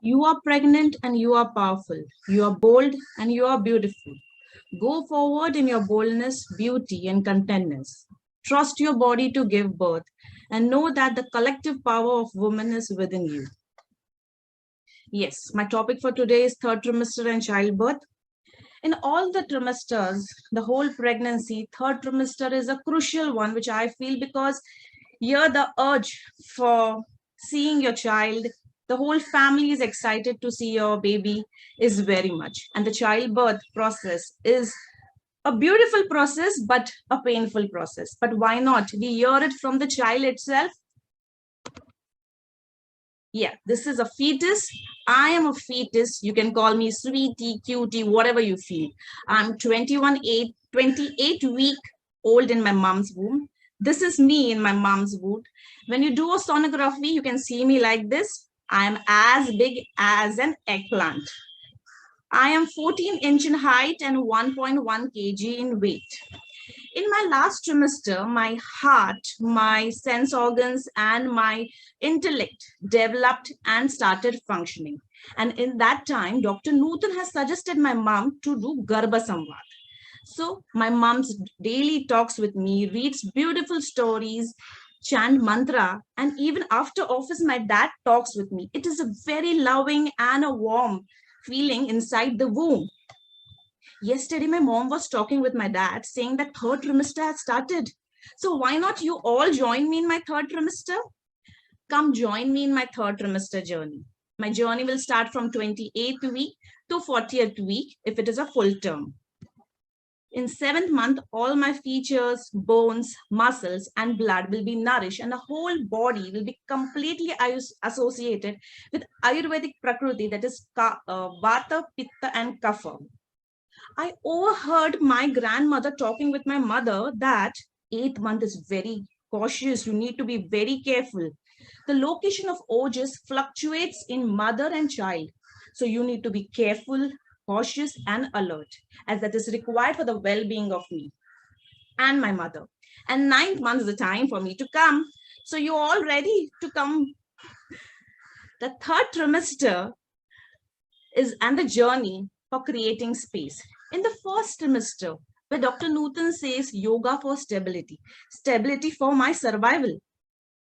You are pregnant and you are powerful. You are bold and you are beautiful. Go forward in your boldness, beauty, and contentness. Trust your body to give birth and know that the collective power of woman is within you. Yes, my topic for today is third trimester and childbirth. In all the trimesters, the whole pregnancy, third trimester is a crucial one, which I feel because here the urge for seeing your child, the whole family is excited to see your baby is very much. And the childbirth process is a beautiful process, but a painful process. But why not? We hear it from the child itself. Yeah, this is a fetus. I am a fetus. You can call me sweetie, cutie, whatever you feel. I'm 28 week old in my mom's womb. This is me in my mom's womb. When you do a sonography, you can see me like this. I am as big as an eggplant. I am 14 inch in height and 1.1 kg in weight. In my last trimester, my heart, my sense organs, and my intellect developed and started functioning. And in that time, Dr. Nutan has suggested my mom to do Garbha Samvad. So my mom's daily talks with me, reads beautiful stories, chant mantra, and even after office, my dad talks with me. It is a very loving and a warm feeling inside the womb. Yesterday, my mom was talking with my dad saying that third trimester has started. So why not you all join me in my third trimester? Come join me in my third trimester journey. My journey will start from 28th week to 40th week if it is a full term. In 7th month, all my features, bones, muscles, and blood will be nourished, and the whole body will be completely associated with Ayurvedic Prakriti, that is Vata, Pitta, and Kapha. I overheard my grandmother talking with my mother that 8th month is very cautious. You need to be very careful. The location of ojas fluctuates in mother and child. So you need to be careful, cautious, and alert, as that is required for the well-being of me and my mother. And 9th month is the time for me to come. So you're all ready to come. The third trimester is and the journey for creating space. In the first trimester, where Dr. Nutan says yoga for stability, stability for my survival.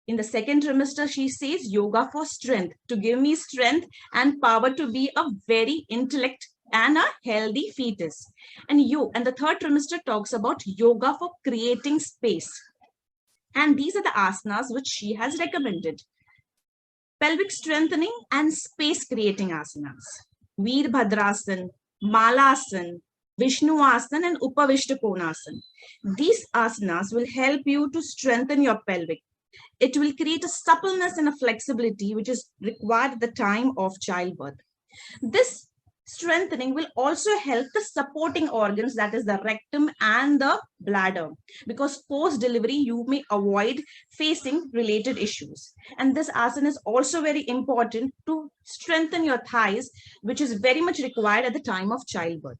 In the second trimester, she says yoga for strength, to give me strength and power to be a very intellect and a healthy fetus. And the third trimester talks about yoga for creating space. And these are the asanas which she has recommended. Pelvic strengthening and space creating asanas. Veerbhadrasana, Malasana, Vishnuasana, and Upavishtakonasana. These asanas will help you to strengthen your pelvic. It will create a suppleness and a flexibility which is required at the time of childbirth. This strengthening will also help the supporting organs, that is the rectum and the bladder, because post-delivery you may avoid facing related issues. And this asana is also very important to strengthen your thighs, which is very much required at the time of childbirth.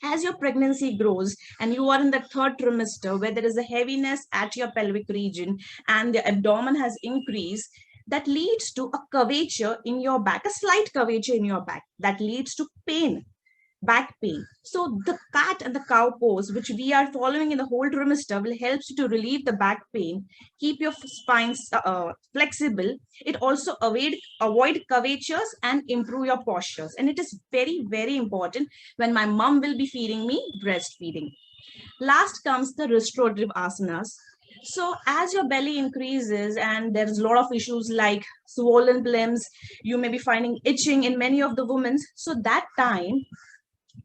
As your pregnancy grows and you are in the third trimester where there is a heaviness at your pelvic region and the abdomen has increased, that leads to a curvature in your back, a slight curvature in your back that leads to pain, back pain. So the cat and the cow pose, which we are following in the whole trimester, will help you to relieve the back pain, keep your spine flexible. It also avoid curvatures and improve your postures. And it is very, very important when my mom will be feeding me breastfeeding. Last comes the restorative asanas. So as your belly increases and there's a lot of issues like swollen limbs, you may be finding itching in many of the women. So that time,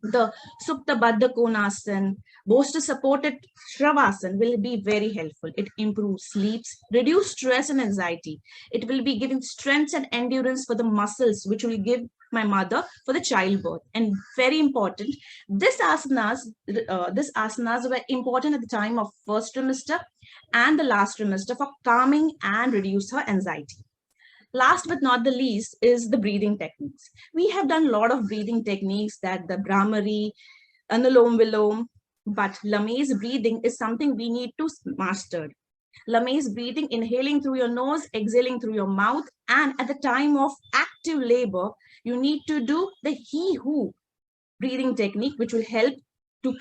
the Supta Baddha Konasana, bolster supported Shavasana will be very helpful. It improves sleeps, reduce stress and anxiety. It will be giving strength and endurance for the muscles, which will give my mother for the childbirth. And very important, this asanas were important at the time of first trimester and the last trimester for calming and reduce her anxiety. Last but not the least is the breathing techniques. We have done a lot of breathing techniques, that the Brahmari, Anulom Vilom, but Lamese breathing is something we need to master. Lamese breathing, inhaling through your nose, exhaling through your mouth, and at the time of active labor, you need to do the he-who breathing technique, which will help to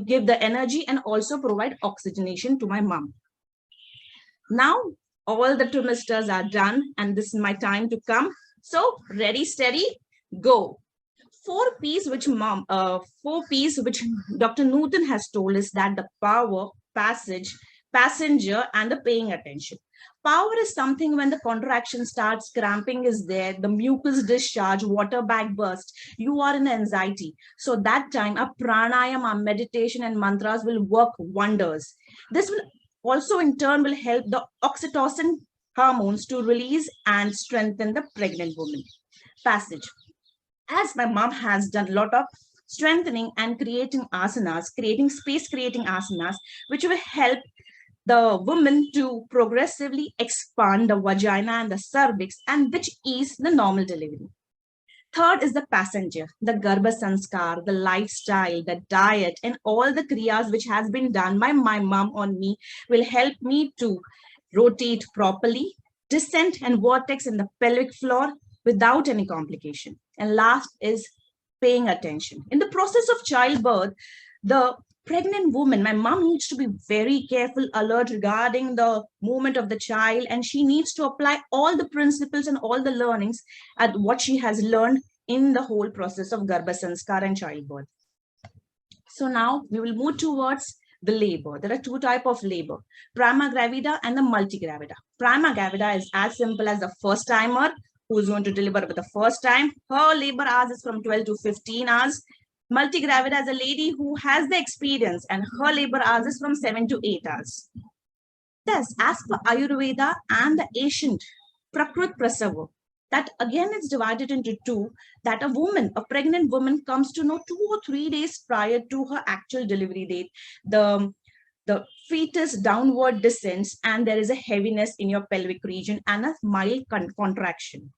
give the energy and also provide oxygenation to my mom. Now, all the trimesters are done and this is my time to come. So ready, steady, go. 4 P's which Dr. Nutan has told us, that the power, passage, passenger, and the paying attention. Power is something when the contraction starts, cramping is there, the mucus discharge, water bag burst, you are in anxiety. So that time, a pranayama, meditation, and mantras will work wonders. This will also in turn will help the oxytocin hormones to release and strengthen the pregnant woman. Passage. As my mom has done a lot of strengthening and creating asanas, creating asanas, which will help the woman to progressively expand the vagina and the cervix, and which ease the normal delivery. Third is the passenger, the Garbha Sanskar, the lifestyle, the diet, and all the kriyas which has been done by my mom on me will help me to rotate properly, descent and vortex in the pelvic floor without any complication. And last is paying attention. In the process of childbirth, the pregnant woman, my mom needs to be very careful, alert regarding the movement of the child, and she needs to apply all the principles and all the learnings at what she has learned in the whole process of Garbha Sanskar and childbirth. So now we will move towards the labor. There are 2 types of labor, prima gravida and the multigravida. Prima gravida is as simple as the first timer who is going to deliver for the first time. Her labor hours is from 12 to 15 hours. Multigravida is a lady who has the experience and her labor hours is from 7 to 8 hours. Thus, as per Ayurveda and the ancient Prakrit Prasava, that again is divided into 2, that a pregnant woman comes to know 2 or 3 days prior to her actual delivery date. The fetus downward descends and there is a heaviness in your pelvic region and a mild contraction.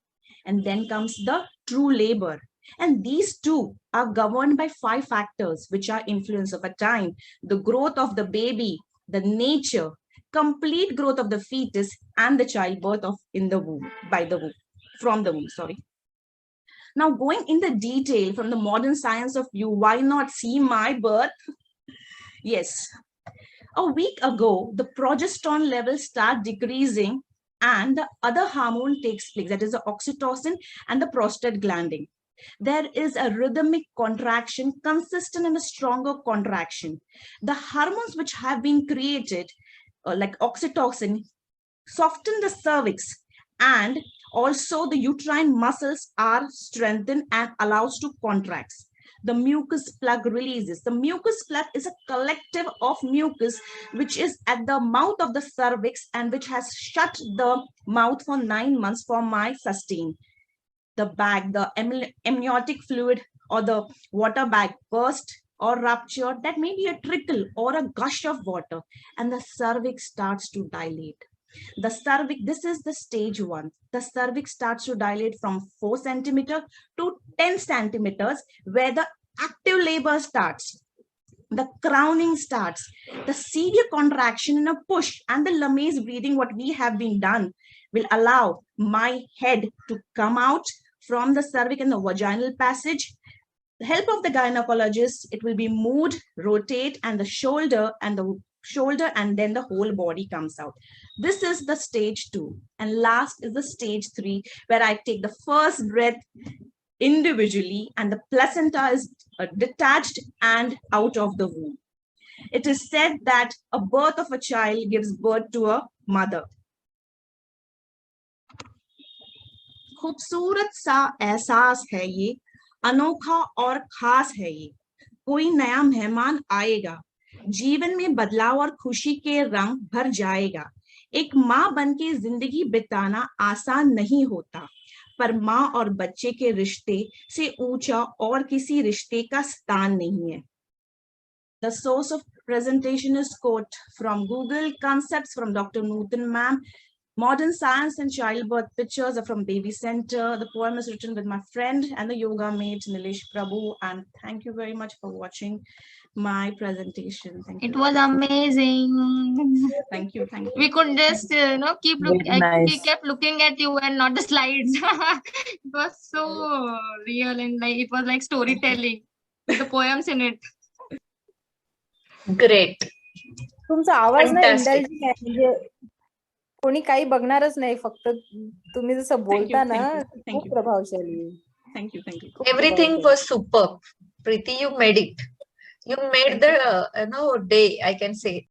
And then comes the true labor. And these 2 are governed by 5 factors, which are influence over time, the growth of the baby, the nature, complete growth of the fetus, and the childbirth from the womb. Now going in the detail from the modern science of view, why not see my birth? Yes. A week ago, the progesterone levels start decreasing and the other hormone takes place, that is the oxytocin and the prostaglandin. There is a rhythmic contraction, consistent and a stronger contraction. The hormones which have been created, like oxytocin, soften the cervix, and also the uterine muscles are strengthened and allows to contract. The mucus plug releases. The mucus plug is a collective of mucus which is at the mouth of the cervix and which has shut the mouth for 9 months for my sustain. The bag, the amniotic fluid or the water bag burst or rupture, that may be a trickle or a gush of water, and the cervix starts to dilate. The cervix, this is the stage 1. The cervix starts to dilate from 4 centimeters to 10 centimeters, where the active labor starts. The crowning starts. The severe contraction and a push and the Lamaze breathing, what we have been done, will allow my head to come out from the cervix and the vaginal passage. The help of the gynecologist, it will be moved, rotate, and the shoulder and then the whole body comes out. This is the stage 2. And last is the stage 3, where I take the first breath individually and the placenta is detached and out of the womb. It is said that a birth of a child gives birth to a mother. खूबसूरत सा एहसास है ये, अनोखा और खास है ये, कोई नया मेहमान आएगा, जीवन में बदलाव और खुशी के रंग भर जाएगा। एक माँ बनके जिंदगी बिताना आसान नहीं होता, पर माँ और बच्चे के रिश्ते से ऊंचा और किसी रिश्ते का स्थान नहीं है। The source of presentation is quote from Google, concepts from Dr. Nutan ma'am, Modern Science and Childbirth pictures are from Baby Center. The poem is written with my friend and the yoga mate Nilesh Prabhu. And thank you very much for watching my presentation. Thank you. It was amazing. Thank you. Thank you. We could just keep we kept looking at you and not the slides. It was so real and like it was like storytelling with the poems in it. Great. तुमचा आवाज ना Fantastic. Indulging आहे, म्हणजे कोणी काही बघणारच नाही, फक्त तुम्ही जसं बोलता ना thank खूप you. प्रभावशाली आहे. Thank you. Thank you. Everything was superb. Preeti, you made it. You made the day, I can say.